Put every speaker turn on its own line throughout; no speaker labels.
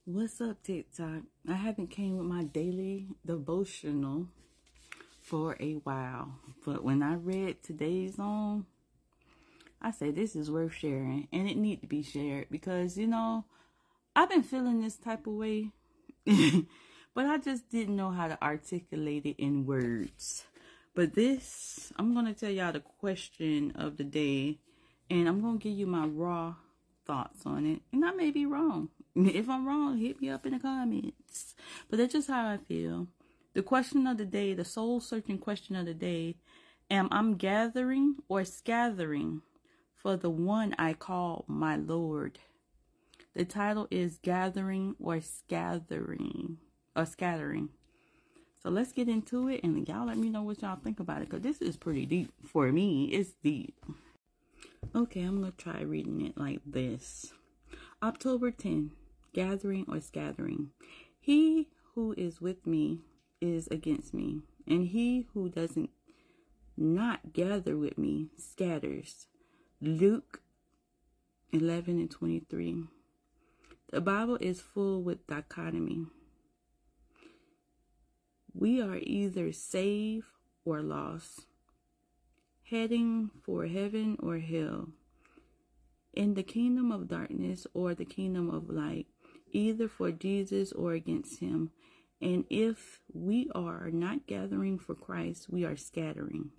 What's up, TikTok? I haven't came with my daily devotional for a while, but when I read today's I said this is worth sharing, and it need to be shared because I've been feeling this type of way, but I just didn't know how to articulate it in words. But I'm gonna tell y'all the question of the day, and I'm gonna give you my raw thoughts on it, and I may be wrong. If I'm wrong, hit me up in the comments. But that's just how I feel. The question of the day, the soul-searching question of the day, am I gathering or scattering for the one I call my Lord? The title is Gathering or Scattering. So let's get into it, and y'all let me know what y'all think about it, because this is pretty deep. For me, it's deep. Okay, I'm going to try reading it like this. October 10, gathering or scattering. He who is with me is against me, and he who doesn't not gather with me scatters. Luke 11:23. The Bible is full with dichotomy. We are either saved or lost, heading for heaven or hell, in the kingdom of darkness or the kingdom of light, either for Jesus or against him. And if we are not gathering for Christ, we are scattering.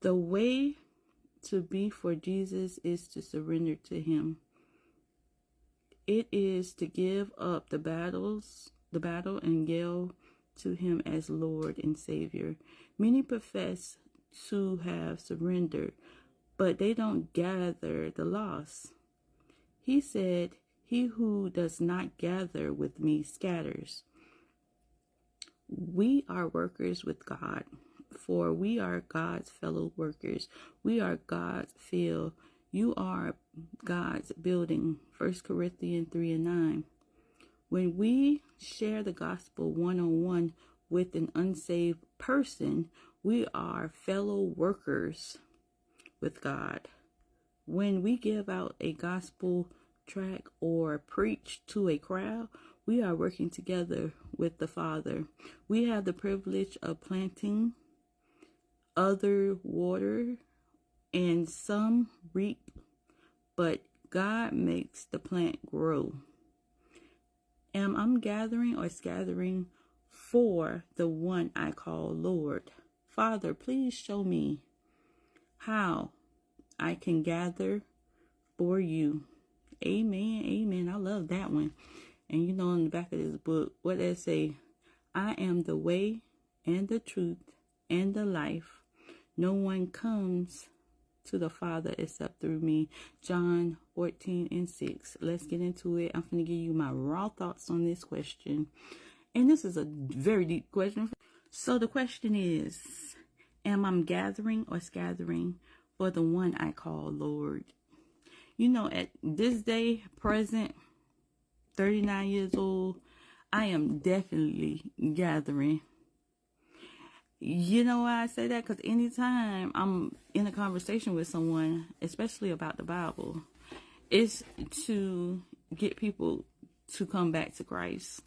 The way to be for Jesus is to surrender to him. It is to give up the battle and yell to him as Lord and Savior. Many profess to have surrendered, but they don't gather the lost. He said, he who does not gather with me scatters. We are workers with God, for we are God's fellow workers. We are God's field. You are God's building. 1 Corinthians 3:9. When we share the gospel one-on-one with an unsaved person, we are fellow workers with God. When we give out a gospel tract or preach to a crowd, we are working together with the Father. We have the privilege of planting, other water, and some reap, but God makes the plant grow. Am I gathering or scattering for the one I call Lord? Father, please show me how I can gather for you. Amen. Amen. I love that one. And in the back of this book, what they say, I am the way and the truth and the life. No one comes to the Father except through me. John 14:6. Let's get into it. I'm going to give you my raw thoughts on this question. And this is a very deep question. So the question is, am I gathering or scattering for the one I call Lord? At this day, present, 39 years old, I am definitely gathering. You know why I say that? Because anytime I'm in a conversation with someone, especially about the Bible, it's to get people to come back to Christ.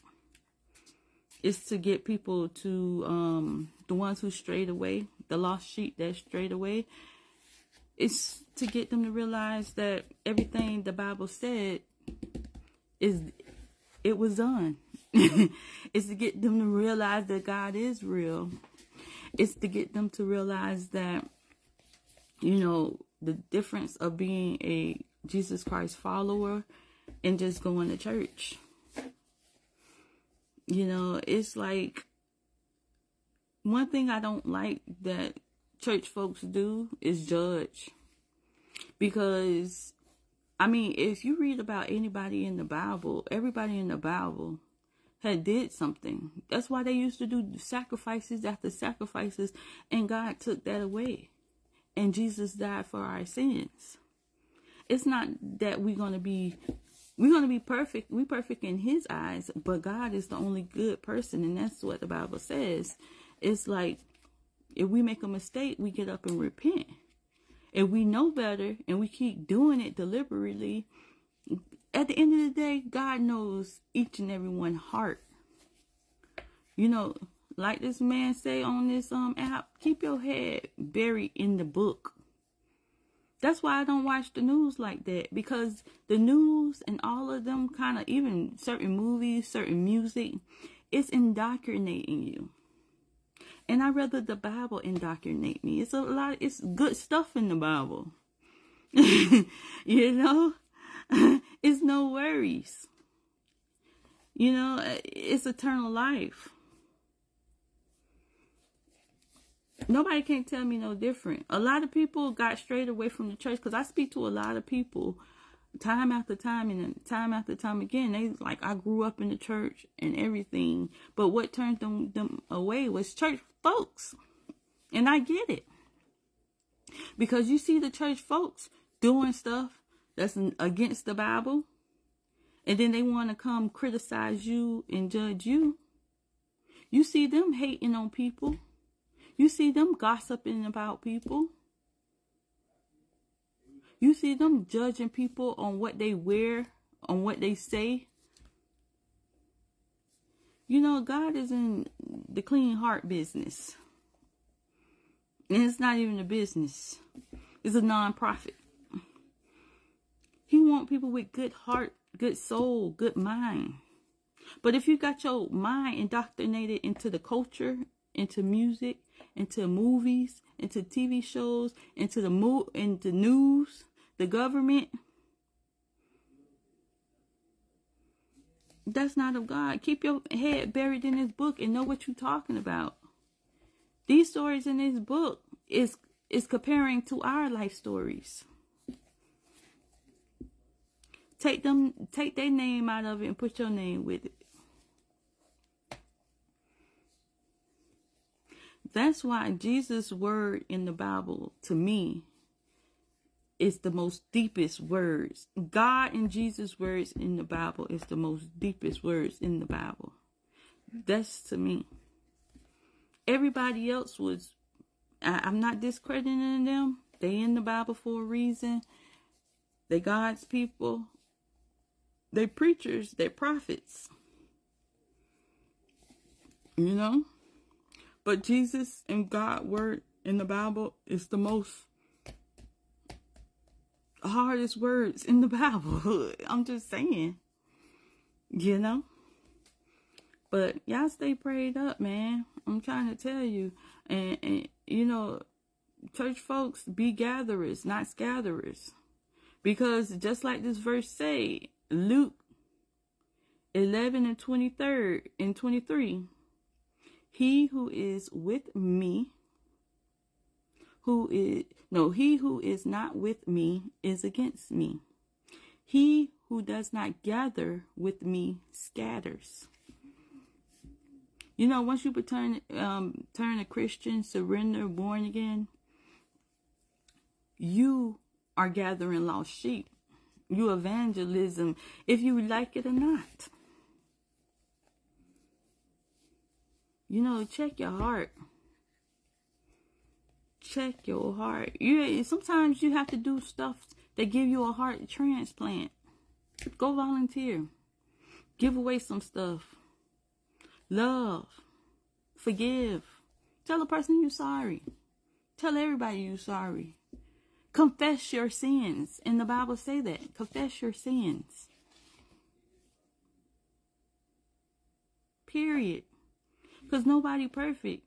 It's to get people to, the ones who strayed away, the lost sheep that strayed away. It's to get them to realize that everything the Bible said it was done. It's to get them to realize that God is real. It's to get them to realize that, the difference of being a Jesus Christ follower and just going to church. It's like, one thing I don't like that church folks do is judge. Because, if you read about anybody in the Bible, everybody in the Bible had did something. That's why they used to do sacrifices after sacrifices, and God took that away. And Jesus died for our sins. It's not that we're going to be perfect. We're perfect in his eyes, but God is the only good person, and that's what the Bible says. It's like, if we make a mistake, we get up and repent. If we know better and we keep doing it deliberately, at the end of the day, God knows each and every one's heart. You know, like this man say on this app, keep your head buried in the book. That's why I don't watch the news like that, because the news and all of them kind of, even certain movies, certain music, it's indoctrinating you. And I'd rather the Bible indoctrinate me. It's good stuff in the Bible. You know, it's no worries. You know, it's eternal life. Nobody can tell me no different. A lot of people got strayed away from the church, because I speak to a lot of people time after time and time after time again. They like, I grew up in the church and everything, but what turned them away was church folks. And I get it, because you see the church folks doing stuff that's against the Bible, and then they want to come criticize you and judge you. You see them hating on people. You see them gossiping about people. You see them judging people on what they wear, on what they say. You know, God is in the clean heart business. And it's not even a business. It's a non-profit. He wants people with good heart, good soul, good mind. But if you got your mind indoctrinated into the culture, into music, into movies, into TV shows, into into news, the government, that's not of God. Keep your head buried in this book and know what you're talking about. These stories in this book is comparing to our life stories. Take their name out of it and put your name with it. That's why Jesus' word in the Bible, to me, is the most deepest words. God and Jesus' words in the Bible is the most deepest words in the Bible. That's to me. Everybody else was, I'm not discrediting them. They in the Bible for a reason. They God's people. They preachers. They prophets. You know? But Jesus and God's word in the Bible is the most hardest words in the Bible. I'm just saying, you know. But y'all stay prayed up, man. I'm trying to tell you. And you know, church folks, be gatherers, not scatterers. Because just like this verse say, Luke 11 and 23, he who is with me, he who is not with me is against me. He who does not gather with me scatters. You know, once you turn a Christian, surrender, born again, you are gathering lost sheep. You evangelism, if you like it or not. You know, check your heart. Check your heart. Sometimes you have to do stuff that give you a heart transplant. Go volunteer. Give away some stuff. Love. Forgive. Tell a person you're sorry. Tell everybody you're sorry. Confess your sins. And the Bible say that. Confess your sins. Period. Because nobody perfect.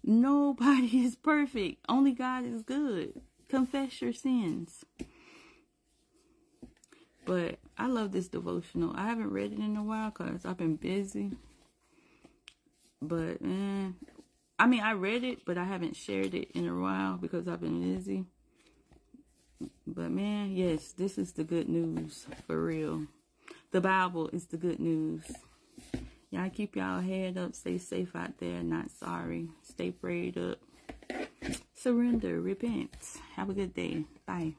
Nobody is perfect. Only God is good. Confess your sins. But I love this devotional. I haven't read it in a while because I've been busy. But, man, I mean, I read it, but I haven't shared it in a while because I've been busy. But, man, yes, this is the good news for real. The Bible is the good news. Y'all keep y'all head up. Stay safe out there. Not sorry. Stay prayed up. Surrender. Repent. Have a good day. Bye.